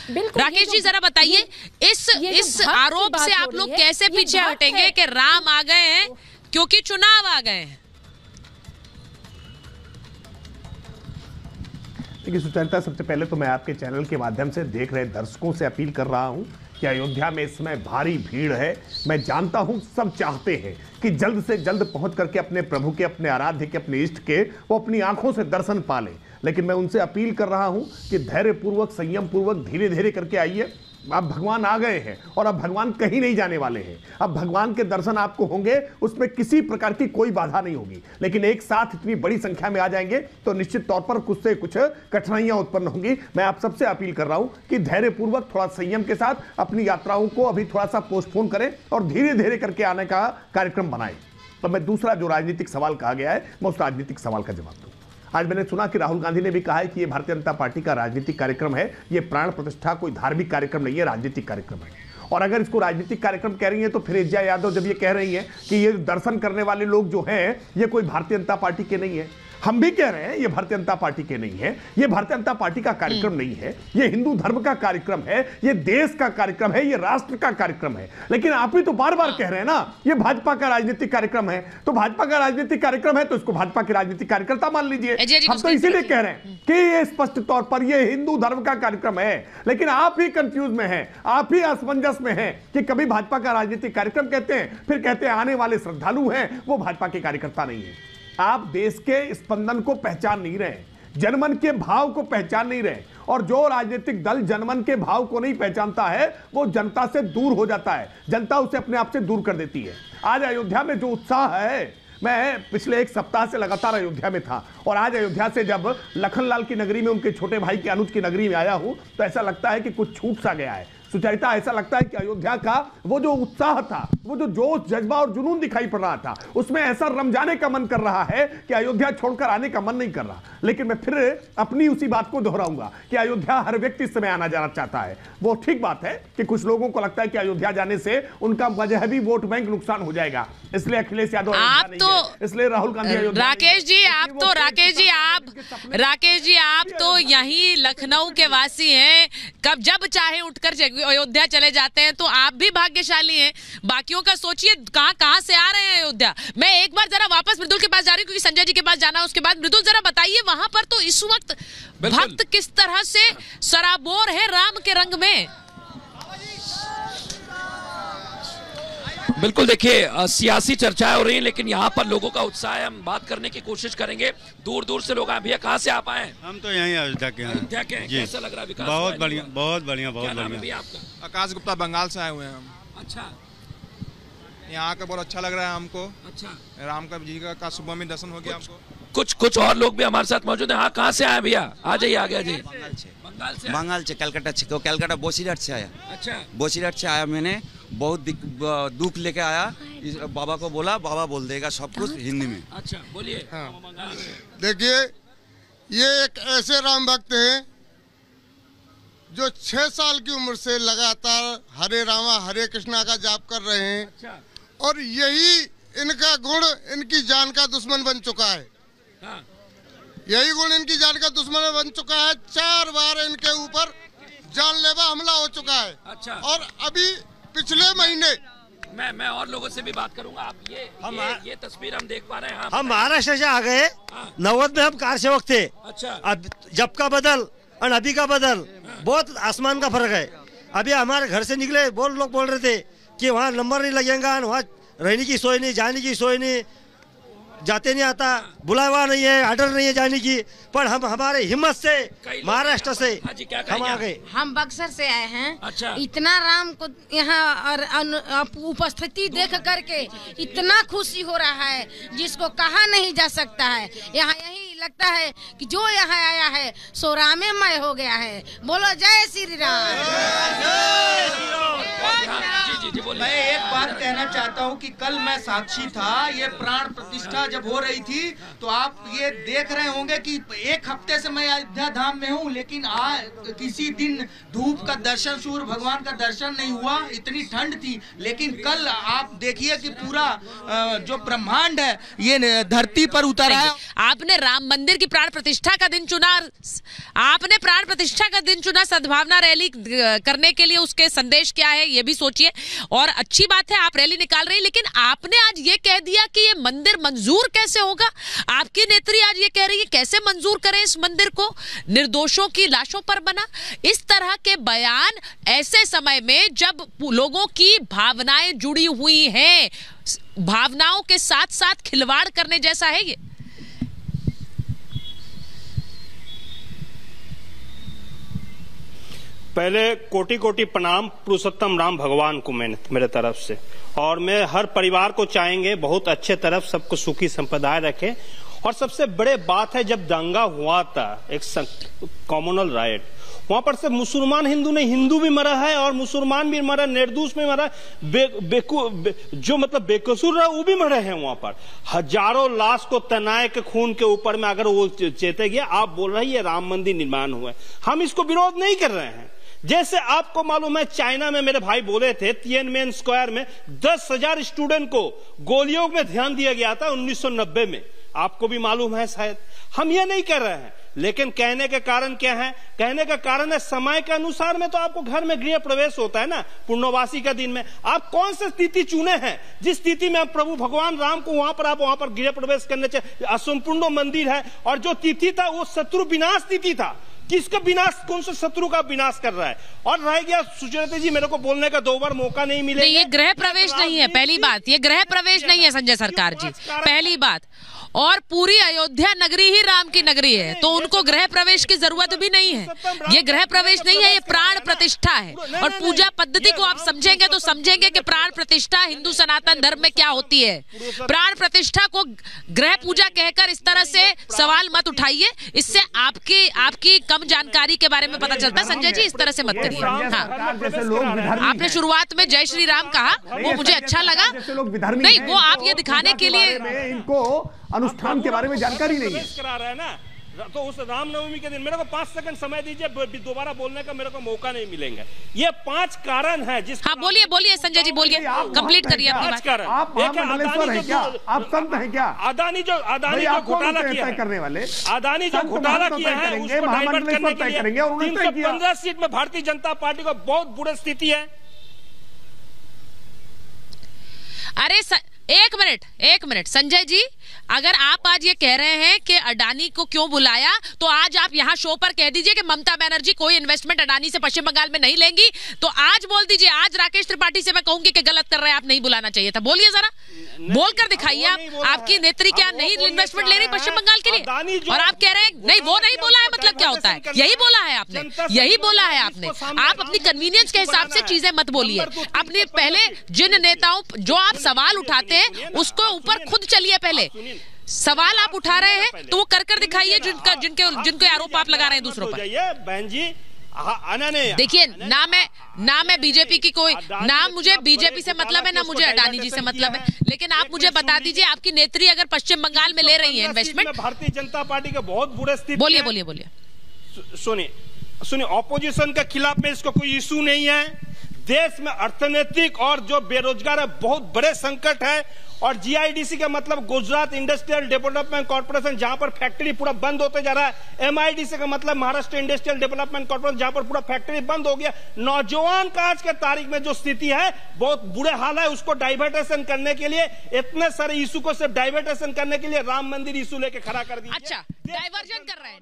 राकेश जी जरा बताइए इस आरोप से आप लोग कैसे पीछे हटेंगे कि राम आ गए हैं क्योंकि चुनाव आ गए हैं? देखिए सुचरिता, सबसे पहले तो मैं आपके चैनल के माध्यम से देख रहे दर्शकों से अपील कर रहा हूं कि अयोध्या में इस समय भारी भीड़ है। मैं जानता हूं सब चाहते हैं कि जल्द से जल्द पहुंच करके अपने प्रभु के, अपने आराध्य के, अपने इष्ट के वो अपनी आंखों से दर्शन पा लें। लेकिन मैं उनसे अपील कर रहा हूं कि धैर्यपूर्वक, संयम पूर्वक, धीरे धीरे करके आइए। अब भगवान आ गए हैं और अब भगवान कहीं नहीं जाने वाले हैं। अब भगवान के दर्शन आपको होंगे, उसमें किसी प्रकार की कोई बाधा नहीं होगी। लेकिन एक साथ इतनी बड़ी संख्या में आ जाएंगे तो निश्चित तौर पर कुछ से कुछ कठिनाइयां उत्पन्न होंगी। मैं आप सबसे अपील कर रहा हूं कि धैर्यपूर्वक, थोड़ा संयम के साथ अपनी यात्राओं को अभी थोड़ा सा पोस्टपोन करें और धीरे धीरे करके आने का कार्यक्रम बनाएं। तो मैं दूसरा जो राजनीतिक सवाल कहा गया है, मैं उस राजनीतिक सवाल का जवाब दूं। आज मैंने सुना कि राहुल गांधी ने भी कहा है कि ये भारतीय जनता पार्टी का राजनीतिक कार्यक्रम है, ये प्राण प्रतिष्ठा कोई धार्मिक कार्यक्रम नहीं है, राजनीतिक कार्यक्रम है। और अगर इसको राजनीतिक कार्यक्रम कह रही है तो फिर एजा यादव जब ये कह रही है कि ये दर्शन करने वाले लोग जो हैं ये कोई भारतीय जनता पार्टी के नहीं है, हम भी कह रहे हैं ये भारतीय जनता पार्टी के नहीं है, ये भारतीय जनता पार्टी का कार्यक्रम नहीं है, ये हिंदू धर्म का कार्यक्रम है, ये देश का कार्यक्रम है, ये राष्ट्र का कार्यक्रम है। लेकिन आप ही तो बार बार कह रहे हैं ना ये भाजपा का राजनीतिक कार्यक्रम है। तो भाजपा का राजनीतिक कार्यक्रम है तो इसको भाजपा के राजनीतिक कार्यकर्ता मान लीजिए। हम तो इसीलिए कह रहे हैं कि ये स्पष्ट तौर पर ये हिंदू धर्म का कार्यक्रम है। लेकिन आप ही कंफ्यूज में हैं, आप ही असमंजस में हैं कि कभी भाजपा का राजनीतिक कार्यक्रम कहते हैं, फिर कहते हैं आने वाले श्रद्धालु हैं वो भाजपा के कार्यकर्ता नहीं है। आप देश के स्पंदन को पहचान नहीं रहे, जनमन के भाव को पहचान नहीं रहे। और जो राजनीतिक दल जनमन के भाव को नहीं पहचानता है वो जनता से दूर हो जाता है, जनता उसे अपने आप से दूर कर देती है। आज अयोध्या में जो उत्साह है, मैं पिछले एक सप्ताह से लगातार अयोध्या में था और आज अयोध्या से जब लखनलाल की नगरी में उनके छोटे भाई के अनुज की नगरी में आया हूं तो ऐसा लगता है कि कुछ छूट सा गया है। सुचरिता, ऐसा लगता है कि अयोध्या का वो जो उत्साह था, वो जो जोश, जज्बा और जुनून दिखाई पड़ रहा था, उसमें ऐसा रम जाने का मन कर रहा है कि अयोध्या छोड़कर आने का मन नहीं कर रहा। लेकिन मैं फिर अपनी उसी बात को दोहराऊंगा कि अयोध्या हर व्यक्ति इस समय आना जाना चाहता है। वो ठीक बात है कि कुछ लोगों को लगता है कि अयोध्या जाने से उनका मजहबी वोट बैंक नुकसान हो जाएगा, इसलिए अखिलेश यादव इसलिए राहुल गांधी राकेश जी आप तो यही लखनऊ के वासी हैं, कब जब चाहे उठकर अयोध्या चले जाते हैं, तो आप भी भाग्यशाली हैं। बाकियों का सोचिए कहां से आ रहे हैं अयोध्या। मैं एक बार जरा वापस मृदुल के पास जा रही हूँ क्योंकि संजय जी के पास जाना है। उसके बाद मृदुल जरा बताइए वहां पर तो इस वक्त भक्त किस तरह से सराबोर है राम के रंग में। बिल्कुल, देखिए सियासी चर्चाएं हो रही हैं लेकिन यहाँ पर लोगों का उत्साह है। हम बात करने की कोशिश करेंगे। दूर दूर से लोग आए। भैया कहाँ से आप आए? हम तो यहीं अयोध्या के हैं। अयोध्या के हैं। कैसा लग रहा है विकास? बहुत बढ़िया, बहुत बढ़िया, बहुत बढ़िया। आपका? आकाश गुप्ता, बंगाल से आए हुए हैं हम। अच्छा, यहाँ का बहुत अच्छा लग रहा है हमको। अच्छा, राम का जी का सुबह में दर्शन हो गया हमको। कुछ और लोग भी हमारे साथ मौजूद हैं। हाँ, कहाँ से आए भैया? आ जाइए, आ गया जी। बंगाल से कलकत्ता बोसीघाट से आया। अच्छा, बोसीघाट से आया। मैंने बहुत दुख लेके आया। बाबा को बोला, बाबा बोल देगा सब कुछ हिंदी में। अच्छा, बोलिए। देखिए, ये एक ऐसे राम भक्त हैं जो 6 साल की उम्र से लगातार हरे रामा हरे कृष्णा का जाप कर रहे हैं। अच्छा। और यही इनका गुण इनकी जान का दुश्मन बन चुका है। हाँ। यही गुण इनकी जान का दुश्मन बन चुका है। 4 बार इनके ऊपर जानलेवा हमला हो चुका है। अच्छा। और अभी पिछले महीने मैं और लोगों से भी बात करूंगा। आप ये तस्वीर हम देख पा रहे हैं। हम महाराष्ट्र से आ गए। 90 में हम कार सेवक थे। अच्छा। अब जब का बदल और अभी का बदल बहुत आसमान का फर्क है। अभी हमारे घर से निकले लोग बोल रहे थे कि वहाँ नंबर नहीं लगेगा, वहाँ रहने की सोच नहीं, जाने की सोच नहीं, जाते नहीं आता, बुलावा नहीं है, ऑर्डर नहीं है जाने की। पर हम हमारे हिम्मत से महाराष्ट्र से हम आ गए। हम बक्सर से आए हैं। अच्छा। इतना राम को यहाँ उपस्थिति देख करके इतना खुशी हो रहा है जिसको कहा नहीं जा सकता है। यहाँ यही लगता है कि जो यहाँ आया है सो रामेमय हो गया है। बोलो जय श्री राम। जी बोलिए। मैं एक बात कहना चाहता हूं कि कल मैं साक्षी था, ये प्राण प्रतिष्ठा जब हो रही थी तो आप ये देख रहे होंगे कि एक हफ्ते से मैं अयोध्या धाम में हूं, लेकिन आज किसी दिन धूप का दर्शन, सूर्य भगवान का दर्शन नहीं हुआ, इतनी ठंड थी। लेकिन कल आप देखिए कि पूरा जो ब्रह्मांड है ये धरती पर उतर है। आपने राम मंदिर की प्राण प्रतिष्ठा का दिन चुना, आपने प्राण प्रतिष्ठा का दिन चुना सद्भावना रैली करने के लिए, उसके संदेश क्या है ये भी सोचिए। और अच्छी बात है आप रैली निकाल रही, लेकिन आपने आज ये कह दिया कि ये मंदिर मंजूर कैसे होगा। आपकी नेत्री आज ये कह रही है कैसे मंजूर करें इस मंदिर को, निर्दोषों की लाशों पर बना। इस तरह के बयान ऐसे समय में जब लोगों की भावनाएं जुड़ी हुई हैं, भावनाओं के साथ साथ खिलवाड़ करने जैसा है ये। पहले कोटि कोटि प्रणाम पुरुषोत्तम राम भगवान को मेरे तरफ से, और मैं हर परिवार को चाहेंगे बहुत अच्छे तरफ सबको सुखी संपदाएं रखे। और सबसे बड़े बात है जब दंगा हुआ था, एक कॉमनल राइट, वहां पर से मुसलमान हिंदू नहीं, हिंदू भी मरा है और मुसलमान भी मरा, निर्दोष भी मरा, जो मतलब बेकसूर रहा वो भी मरे हैं। वहां पर हजारों लाश को तनाए के खून के ऊपर में अगर वो चेते गया, आप बोल रहे हैं ये राम मंदिर निर्माण हुआ है, हम इसको विरोध नहीं कर रहे हैं। जैसे आपको मालूम है चाइना में मेरे भाई बोले थे तिएनमेन स्क्वायर में 10,000 स्टूडेंट को गोलियों में ध्यान दिया गया था 1990 में, आपको भी मालूम है शायद। हम ये नहीं कर रहे हैं, लेकिन कहने के कारण क्या है, कहने का कारण है समय के अनुसार में तो आपको घर में गृह प्रवेश होता है ना, पूर्णवासी का दिन में आप कौन सी स्थिति चुने हैं, जिस स्थिति में प्रभु भगवान राम को वहां पर आप वहां पर गृह प्रवेश करने चाहिए। असंपूर्ण मंदिर है और जो तिथि था वो शत्रु विनाश तिथि था, किसका विनाश, कौन से शत्रु का विनाश कर रहा है। और रह गया सुचेता जी, मेरे को बोलने का 2 बार मौका नहीं मिलेगा। ये गृह प्रवेश नहीं है, पहली बात, ये गृह प्रवेश नहीं है संजय सरकार जी, पहली बात। और पूरी अयोध्या नगरी ही राम की नगरी है, तो उनको गृह प्रवेश की जरूरत भी नहीं है। ये गृह प्रवेश नहीं है, ये प्राण प्रतिष्ठा है। और पूजा पद्धति को आप समझेंगे तो समझेंगे कि प्राण प्रतिष्ठा हिंदू सनातन धर्म में क्या होती है। प्राण प्रतिष्ठा को गृह पूजा कहकर इस तरह से सवाल मत उठाइए, इससे आपकी कम जानकारी के बारे में पता चलता है। संजय जी इस तरह से मत करिए। हाँ, आपने शुरुआत में जय श्री राम कहा, वो मुझे अच्छा लगा। नहीं, वो आप ये दिखाने के लिए इनको अनुष्ठान के बारे में जानकारी नहीं है। करा रहा है ना, तो उस रामनवमी के दिन मेरे को 5 सेकंड समय दीजिए, दोबारा बोलने का मेरे को मौका नहीं मिलेगा। ये 5 कारण है जिस। हाँ बोलिए संजय जी, बोलिए, कंप्लीट करिए अपनी बात। आप महामंडलेश्वर हैं क्या, आप संत हैं क्या? अदानी जो घोटाला किया है, करने वाले अदानी जो घोटाला किया है उसको डाइवर्ट करने के लिए 315 सीट में भारतीय जनता पार्टी को बहुत बुरी स्थिति है। अरे एक मिनट संजय जी, अगर आप आज ये कह रहे हैं कि अडानी को क्यों बुलाया, तो आज आप यहाँ शो पर कह दीजिए कि ममता बनर्जी कोई इन्वेस्टमेंट अडानी से पश्चिम बंगाल में नहीं लेंगी। तो आज बोल दीजिए, आज राकेश त्रिपाठी से मैं कहूंगी कि गलत कर रहे हैं आप, नहीं बुलाना चाहिए था। बोलिए जरा, बोलकर दिखाइए आप, आपकी नेत्री क्या नहीं इन्वेस्टमेंट ले रही पश्चिम बंगाल के लिए, और आप कह रहे हैं नहीं वो नहीं बोला है, मतलब क्या होता है? यही बोला है आपने, यही बोला है आपने। आप अपनी कन्वीनियंस के हिसाब से चीजें मत बोलिए। अपने पहले जिन नेताओं जो आप सवाल उठाते हैं उसको ऊपर खुद चलिए। पहले सवाल आप उठा रहे हैं तो वो कर दिखाइए, जिनके आरोप आप लगा रहे हैं दूसरों पर। बहन जी देखिए, ना मैं बीजेपी की कोई, ना मुझे बीजेपी से मतलब है, ना मुझे अडानी जी से मतलब है, लेकिन आप मुझे बता दीजिए आपकी नेत्री अगर पश्चिम बंगाल में ले रही है इन्वेस्टमेंट। भारतीय जनता पार्टी का बहुत बुरे स्थिति। बोलिए। सुनिए, ऑपोजिशन के खिलाफ में इसको कोई इशू नहीं है। देश में अर्थनैतिक और जो बेरोजगार है बहुत बड़े संकट है। और जीआईडीसी का मतलब गुजरात इंडस्ट्रियल डेवलपमेंट कॉर्पोरेशन, जहां पर फैक्ट्री पूरा बंद होते जा रहा है। एमआईडीसी का मतलब महाराष्ट्र इंडस्ट्रियल डेवलपमेंट कॉर्पोरेशन, जहां पर पूरा फैक्ट्री बंद हो गया। नौजवान का आज के तारीख में जो स्थिति है बहुत बुरे हाल है, उसको डाइवर्टेशन करने के लिए, इतने सारे इशू को सिर्फ डाइवर्टेशन करने के लिए राम मंदिर इशू लेके खड़ा कर दिया। अच्छा, डाइवर्जन कर रहे हैं।